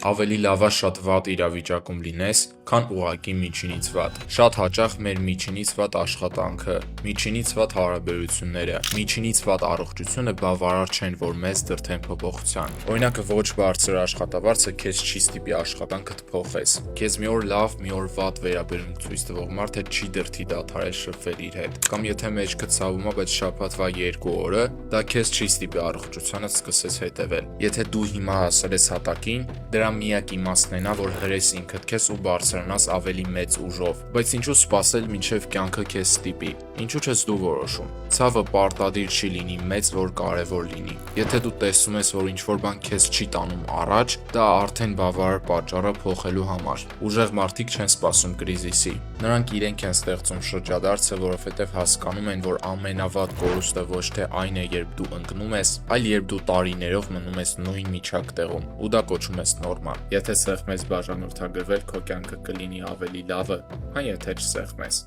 ավելի լավ է շատ վատ իրավիճակում լինես, քան ուղղակի միջինից վատ։ Շատ հաճախ մեր միջինից վատ աշխատանքը, միջինից վատ հարաբերությունները, միջինից վատ առողջությունը բավարար չեն, որ մեզ դրդեն փոփոխության։ Օրինակ, ոչ բարձր աշխատավարձը քեզ չի ստիպի աշխատանքդ փոխես։ Քեզ մի օր լավ, մի օր վատ վերաբերմունք ցույց տվող մարդը չի դրդի դադարել շփվել իր հետ։ Կամ եթե մեջքը ցավում է, բայց շաբաթվա 2 օրը, դա քեզ չի ստիպի առողջությանդ սկսես հետևել։ Եթե դու հիմա հասել ես հատակին, դրա միակ իմաստն է նա, որ հրես ինքդ քեզ ու բարձրանաս ավելի մեծ ուժով։ Բայց ինչու սпасել մինչև կյանքը քեզ ստիպի։ Ինչու չես դու որոշում։ Ցավը պարտադիր չի լինի մեծ, որ կարևոր լինի։ Եթե դու տեսնում ես, որ ինչ-որ բան քեզ չի տանում առաջ, դա արդեն բավարար պատճառ է փոխելու համար։ Ուժեղ մարդիկ չեն սպասում կրիզիսի։ Նրանք իրենք են ստեղծում շրջադարձը, որովհետև հասկանում են, որ ամենավատ կորուստը ոչ թե այն է, երբ դու ընկնում ես, այլ երբ դու տարիներով մնում ես նույն միջակտեղում, ու դա կոչում ես նորմալ։ Եթե սեղմես բաժանորդագրվել, քո կյանքը կլինի ավելի լավը, քան եթե չսեղմես։